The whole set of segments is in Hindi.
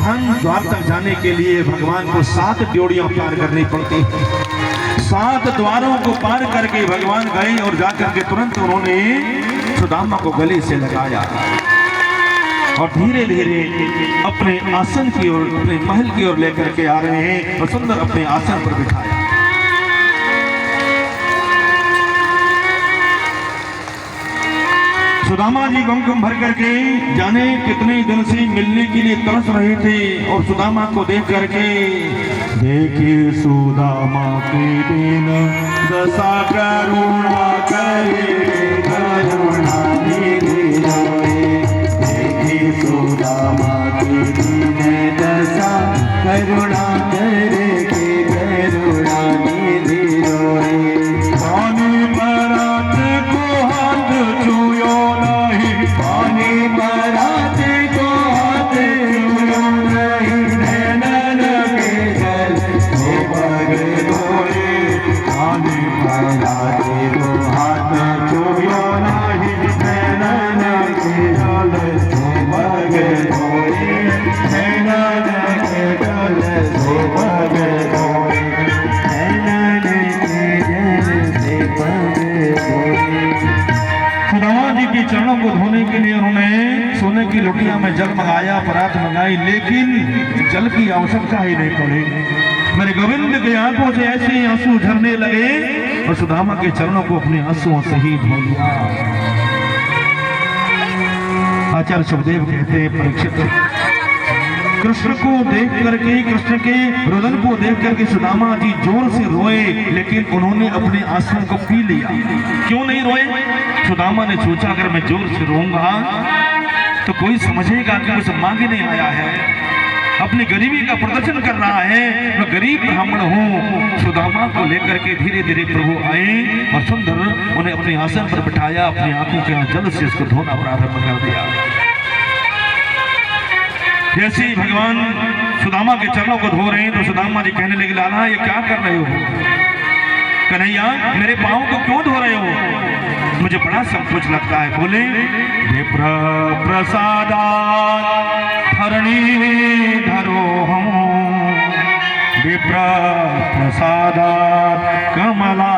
स्थान द्वार तक जाने के लिए भगवान को 7 ड्योढ़ियां पार करनी पड़ती। 7 द्वारों को पार करके भगवान गए और जाकर के तुरंत उन्होंने सुदामा को गले से लगाया और धीरे धीरे अपने आसन की ओर, अपने महल की ओर लेकर के आ रहे हैं और सुंदर अपने आसन पर बिठाया। सुदामा जी गम भर करके जाने कितने दिन से मिलने के लिए तरस रहे थे और सुदामा को देख करके, देखे सुदामा के दिन दशा करुणा करे, करुणा निधि रोए। देखे सुदामा के दिन दशा करुणा करे, करुणा निधि रोए। पानी परात को हाथ छुयो नहीं, पानी परात को हाथ छुयो नहीं, नैनन के जल से भर धोए। पानी परात को हाथ छुयो नहीं, नैनन के जल से भर धोए, नैनन के जल से भर धोए, नैनन के जल से भर धोए। सुदामा जी के चरणों को धोने के लिए उन्होंने सोने की लोटिया में जल मंगाया, परात मंगाई, लेकिन जल की आवश्यकता ही नहीं पड़ी। मेरे गोविंद के आंखों से ऐसे आंसू झरने लगे और सुदामा के चरणों को अपने आंसुओं से ही धो लिया। आचार्य सुखदेव कहते हैं, परीक्षित कृष्ण को देख करके, कृष्ण के रुदन को देख करके सुदामा जी जोर से रोए, लेकिन उन्होंने अपने आंसुओं को पी लिया। क्यों नहीं रोए? सुदामा ने सोचा अगर मैं जोर से रोऊंगा तो कोई समझेगा कि मुझे मांगे नहीं आया है, अपनी गरीबी का प्रदर्शन कर रहा है, मैं गरीब ब्राह्मण हूँ। सुदामा को लेकर के धीरे धीरे प्रभु आए और सुंदर उन्हें अपने आसन पर बिठाया, अपनी आंखों के जल से उसको धोना प्रारंभ कर दिया। जैसे ही भगवान सुदामा के चरणों को धो रहे हैं तो सुदामा जी कहने लगे, लाला ये क्या कर रहे हो? कन्हैया मेरे पाँव को क्यों धो रहे हो? मुझे बड़ा संकोच लगता है। बोले, विप्र प्रसादात् धरणी धरो हम, विप्र प्रसादात् कमला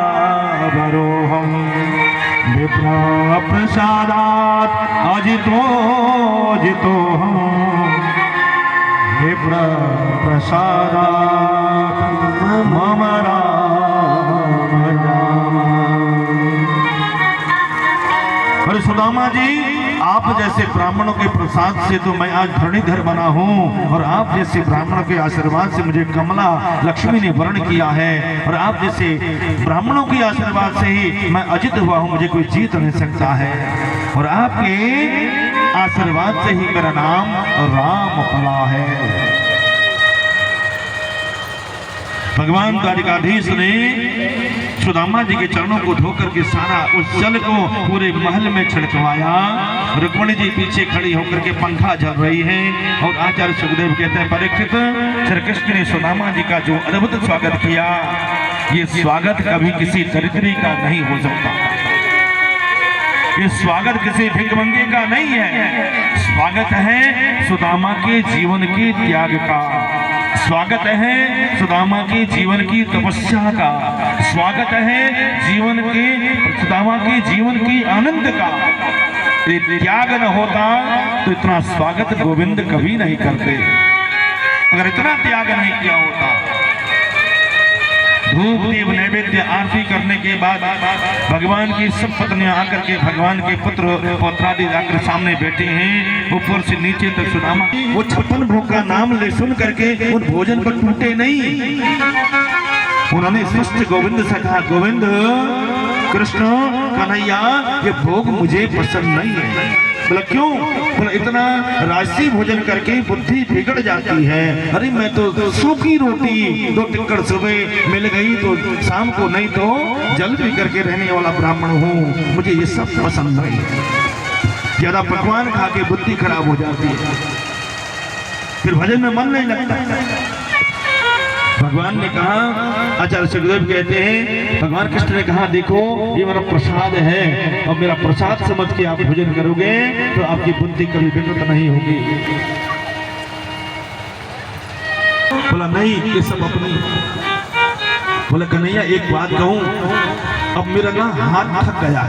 भरो हम, विप्र प्रसादात् अजितो जितो हम, विप्र प्रसादात् मम राम नाम। अरे सुदामा जी, आप जैसे ब्राह्मणों के प्रसाद से तो मैं आज धरणीधर बना हूँ और आप जैसे ब्राह्मणों के आशीर्वाद से मुझे कमला लक्ष्मी ने वर्ण किया है और आप जैसे ब्राह्मणों के आशीर्वाद से ही मैं अजित हुआ हूँ, मुझे कोई जीत नहीं सकता है और आपके आशीर्वाद से ही मेरा नाम राम पला है। भगवान द्वारिकाधीश ने सुदामा जी के चरणों को धोकर के सारा उस जल को पूरे महल में छिड़कवाया। रुक्मणी जी पीछे खड़ी होकर के पंखा झल रही है और आचार्य सुखदेव कहते हैं, परीक्षित श्री कृष्ण ने सुदामा जी का जो अद्भुत स्वागत किया, ये स्वागत कभी किसी दरिद्री का नहीं हो सकता। ये स्वागत किसी भिखमंगे का नहीं है, स्वागत है सुदामा के जीवन के त्याग का, स्वागत है सुदामा के जीवन की तपस्या का, स्वागत है सुदामा के जीवन की आनंद का। त्याग न होता तो इतना स्वागत गोविंद कभी नहीं करते। अगर इतना त्याग नहीं किया होता, धूप दीप नैवेद्य आरती करने के बाद भगवान की सब पत्नियां आकर के भगवान के पुत्र पौत्रादि आकर सामने बैठे हैं, ऊपर से नीचे तक सुदामा वो 56 भोग का नाम ले सुन करके उन भोजन पर टूटे नहीं। उन्होंने स्पष्ट गोविंद से कहा, गोविंद कृष्ण कन्हैया ये भोग मुझे पसंद नहीं है। बोला क्यों? बोला इतना राशि भोजन करके बुद्धि बिगड़ जाती है। अरे मैं तो सूखी रोटी 2 टिक्कड़ सुबह मिल गई तो शाम को, नहीं तो जल पी करके रहने वाला ब्राह्मण हूँ, मुझे ये सब पसंद नहीं है। ज्यादा पकवान खा के बुद्धि खराब हो जाती है, फिर भजन में मन नहीं लगता। भगवान ने कहा, आचार्य सुखदेव कहते हैं, भगवान कृष्ण ने कहा, देखो ये मेरा प्रसाद है और मेरा प्रसाद समझ के आप भोजन करोगे तो आपकी बुद्धि कभी विकृत नहीं होगी। बोला नहीं, ये सब अपनी। बोला कन्हैया एक बात कहूं, अब मेरा ना हाथ थक गया,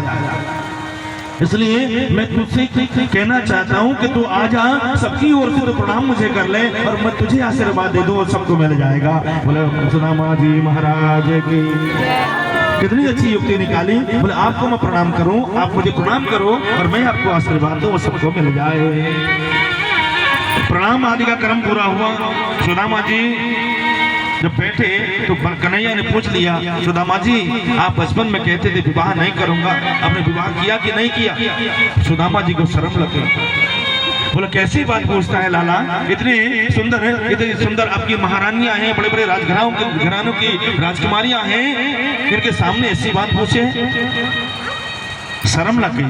इसलिए मैं तुझसे कहना चाहता हूं कि तू आजा, सबकी ओर से तो प्रणाम मुझे कर ले और मैं तुझे आशीर्वाद दे दूं और सबको मिल जाएगा। बोले सुदामा जी महाराज की। कितनी अच्छी युक्ति निकाली। बोले आपको मैं प्रणाम करूं, आप मुझे प्रणाम करो और मैं आपको आशीर्वाद दूं और सबको मिल जाए। प्रणाम आदि का क्रम पूरा हुआ। सुदामा जी जब बैठे तो कन्हैया ने पूछ लिया, सुदामा जी आप बचपन में कहते थे विवाह नहीं करूंगा, आपने विवाह किया कि नहीं किया? सुदामा जी को शर्म लगे। बोला कैसी बात पूछता है लाला, इतनी सुंदर आपकी महारानियां हैं, बड़े बड़े घरानों की राजकुमारियां हैं, इनके सामने ऐसी बात पूछे? शर्म लग गई।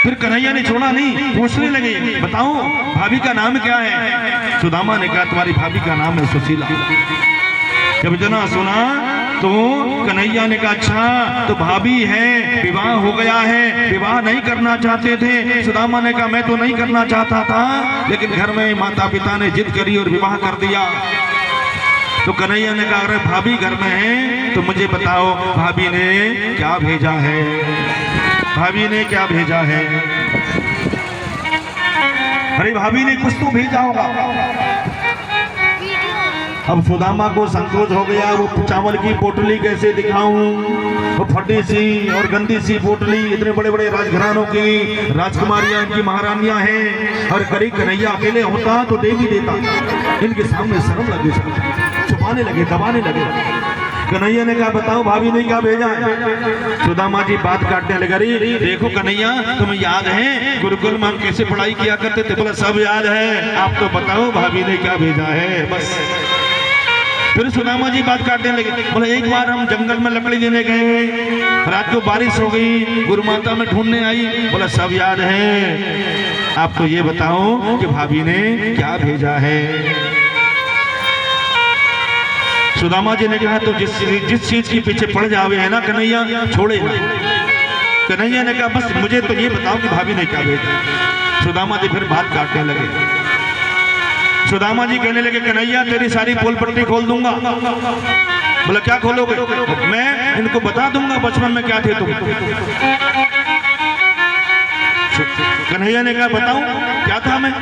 फिर कन्हैया ने छोड़ा नहीं, पूछने लगे बताओ भाभी का नाम क्या है? सुदामा ने कहा तुम्हारी भाभी का नाम है सुशीला। जब जना सुना तो कन्हैया ने कहा अच्छा तो भाभी है, विवाह हो गया है, विवाह नहीं करना चाहते थे? सुदामा ने कहा मैं तो नहीं करना चाहता था, लेकिन घर में माता पिता ने जिद करी और विवाह कर दिया। तो कन्हैया ने कहा अरे भाभी घर में है तो मुझे बताओ भाभी ने क्या भेजा है? भाभी ने क्या भेजा है? अरे भाभी ने कुछ तो भेजा होगा। अब सुदामा को संकोच हो गया, वो चावल की पोटली कैसे दिखाऊं, वो फटी सी और गंदी सी पोटली, इतने बड़े बड़े राजघरानों की राजकुमारियां, इनकी महारानियां हैं, और करी कन्हैया अकेले होता तो दे भी देता। इनके सामने शर्म लगे, छुपाने लगे, दबाने लगे। कन्हैया ने कहा बताओ भाभी ने क्या भेजा है? सुदामा जी बात काटने लगे, अरे देखो कन्हैया तुम्हें याद है गुरुकुल में हम कैसे पढ़ाई किया करते थे? बोला सब याद है, आप तो बताओ भाभी ने क्या भेजा है बस। फिर सुदामा जी बात काटने लगे, बोले एक बार हम जंगल में लकड़ी लेने गए, रात को बारिश हो गई, गुरु माता में ढूंढने आई। बोला सब याद है, आप तो ये बताओ कि भाभी ने क्या भेजा है? सुदामा जी ने कहा तो जिस चीज के पीछे पड़ जावे है ना कन्हैया, छोड़े ना। कन्हैया ने कहा बस मुझे तो ये बताओ कि भाभी ने क्या भेजा। सुदामा जी फिर बात काटने लगे। सुदामा जी कहने लगे कन्हैया तेरी सारी पोल पट्टी खोल दूंगा। बोला क्या खोलोगे? मैं इनको बता दूंगा बचपन में क्या थे तुम। कन्हैया ने कहा बताऊं क्या था मैं?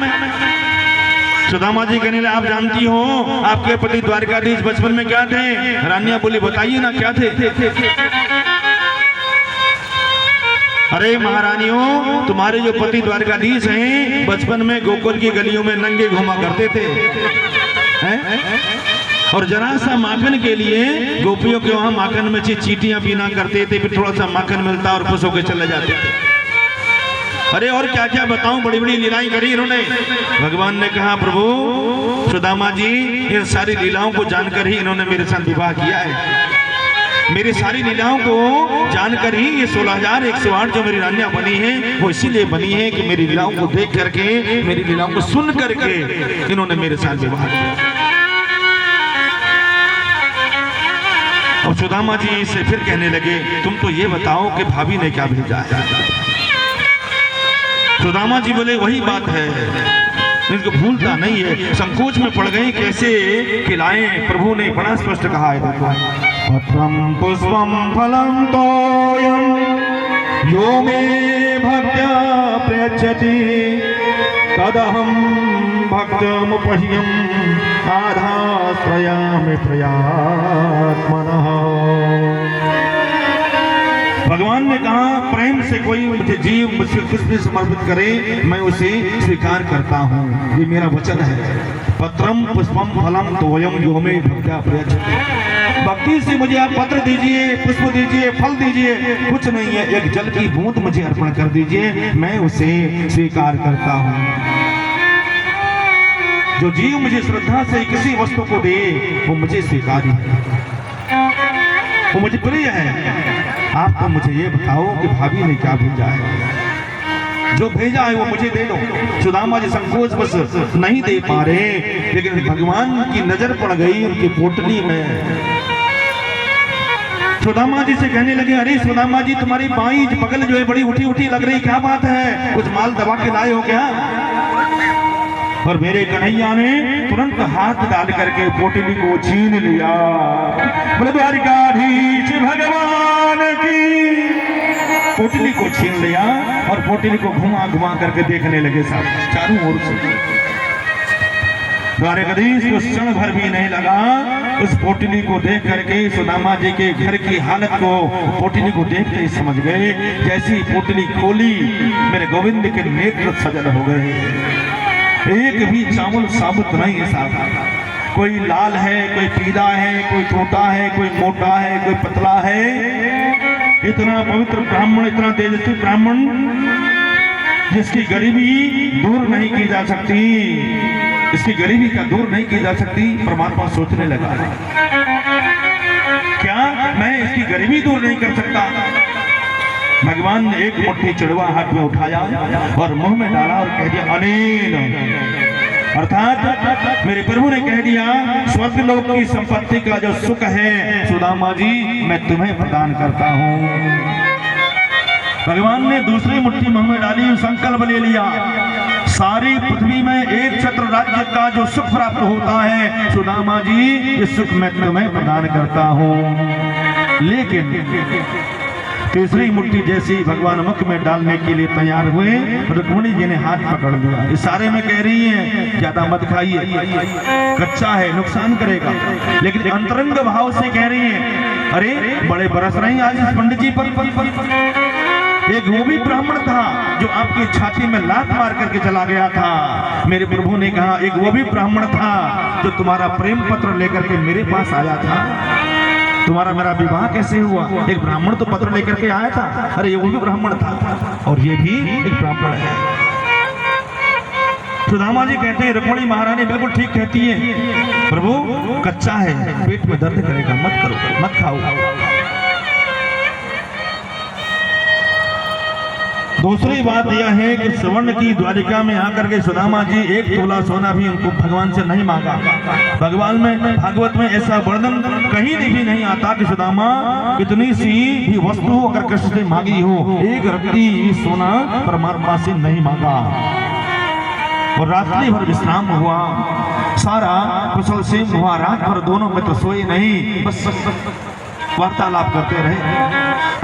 सुदामा जी कहने लगे आप जानती हो आपके पति द्वारकाधीश बचपन में क्या थे? रानियां बोली बताइए ना क्या थे? अरे महारानियों तुम्हारे जो पति द्वारकाधीश हैं बचपन में गोकुल की गलियों में नंगे घुमा करते थे हैं? और जरा सा माखन के लिए गोपियों के वहां माखन में चींटियां पीना करते थे, फिर थोड़ा सा माखन मिलता और खुश होकर चले जाते थे। अरे और क्या क्या बताऊं, बड़ी बड़ी लीलाएं करी इन्होंने। भगवान ने कहा प्रभु सुदामा जी इन सारी लीलाओं को जानकर ही इन्होंने मेरे साथ विवाह किया है। मेरी सारी लीलाओं को जानकर ही ये 16,108 जो मेरी रानियां बनी हैं वो इसीलिए बनी है कि मेरी लीलाओं को देख करके, मेरी लीलाओं को सुन करके इन्होंने मेरे साथ विवाह किया। और सुदामा जी से फिर कहने लगे तुम तो ये बताओ कि भाभी ने क्या भेजा है? सुदामा जी बोले वही बात है, इनको भूलता नहीं है। संकोच में पड़ गए कैसे खिलाएं। प्रभु ने बड़ा स्पष्ट कहा है देखो पत्रम पुष्पम फलम तोयम यो मे भक्त्या प्रयच्छति तदहम भक्तमुपह्यम आधाश्रयामि प्रयात्मनः। भगवान ने कहा प्रेम से कोई मुझे जीव मुझसे कुछ भी समर्पित करे मैं उसे स्वीकार करता हूँ, ये मेरा वचन है। पत्रम पुष्पम फलम तोयम यो मे भक्त्या प्रयच्छति। भक्ति से मुझे आप पत्र दीजिए, पुष्प दीजिए, फल दीजिए, कुछ नहीं है, एक जल की बूंद मुझे अर्पण कर दीजिए, मैं उसे स्वीकार करता हूँ। जो जीव मुझे श्रद्धा से किसी वस्तु को दे वो मुझे स्वीकार्य है, वो मुझे प्रिय है। आप तो मुझे ये बताओ कि भाभी ने क्या भेजा है? जो भेजा है वो मुझे दे दो। सुदामा जी संकोच बस नहीं दे पा रहे, लेकिन भगवान की नजर पड़ गई उनकी पोटली में। सुदामा जी से कहने लगे अरे सुदामा जी तुम्हारी बाई बगल जो है बड़ी उठी उठी लग रही, क्या बात है? कुछ माल दबा के लाए हो क्या? और मेरे कन्हैया ने तुरंत हाथ डाल करके पोटली को छीन लिया। बोले द्वारिकाधीश भगवान की। पोटली को छीन लिया और पोटली को घुमा घुमा करके देखने लगे साहब चारों ओर से। द्वारिकाधीश को क्षण भर भी नहीं लगा उस पोटली को देख करके सुदामा जी के घर की हालत को पोटली को देखते ही समझ गए। जैसी पोटली खोली मेरे गोविंद के नेत्र सजल हो गए। एक भी चावल साबुत नहीं है साहब। कोई लाल है, कोई पीला है, कोई छोटा है, कोई मोटा है, कोई पतला है। इतना पवित्र ब्राह्मण, इतना तेजस्वी ब्राह्मण जिसकी गरीबी दूर नहीं की जा सकती, इसकी गरीबी का दूर नहीं की जा सकती। परमात्मा सोचने लगा क्या मैं इसकी गरीबी दूर नहीं कर सकता। भगवान ने एक मुट्ठी चिड़वा हाथ में उठाया और मुंह में डाला और कह दिया अनेन, अर्थात मेरे प्रभु ने कह दिया स्वर्ग लोक की संपत्ति का जो सुख है सुदामा जी मैं तुम्हें प्रदान करता हूं। भगवान ने दूसरी मुट्ठी मुंह में डाली, संकल्प ले लिया सारी पृथ्वी में एक छत्र राज्य का जो सुख प्राप्त होता है सुदामा जी इस सुख मैं तुम्हें प्रदान करता हूं। लेकिन तीसरी मुट्ठी जैसी भगवान मुख में डालने के लिए तैयार हुए, रुक्मिणी जी ने हाथ पकड़ लिया। इशारे में कह रही है ज्यादा मत खाइए, कच्चा है नुकसान करेगा। लेकिन अंतरंग भाव से कह रही है अरे बड़े बरस रहे हैं आज इस पंडित जी पर। एक वो भी ब्राह्मण था जो आपकी छाती में लात मार करके चला गया था। मेरे प्रभु ने कहा एक वो भी ब्राह्मण था जो तुम्हारा प्रेम पत्र लेकर के मेरे पास आया था। तुम्हारा मेरा विवाह कैसे हुआ? एक ब्राह्मण तो पत्र लेकर के आया था। अरे ये वो भी ब्राह्मण था और ये भी एक ब्राह्मण है। सुदामा जी कहते हैं रुक्मिणी महारानी बिल्कुल ठीक कहती है प्रभु कच्चा है, पेट में दर्द करेगा, मत करो, मत खाओ। दूसरी बात यह है कि स्वर्ण की द्वारिका में आकर के सुदामा जी एक तोला सोना भी उनको भगवान से नहीं मांगा। भगवान में भागवत में ऐसा वर्णन कहीं भी नहीं आता कि सुदामा कितनी सी भी वस्तु अगर कृष्ण से मांगी हो एक रत्ती सोना परमात्मा से नहीं मांगा। और रात्रि भर विश्राम हुआ, सारा कुशल सिंह हुआ। रात भर दोनों मित्र सोए नहीं, बस वार्तालाप करते रहे।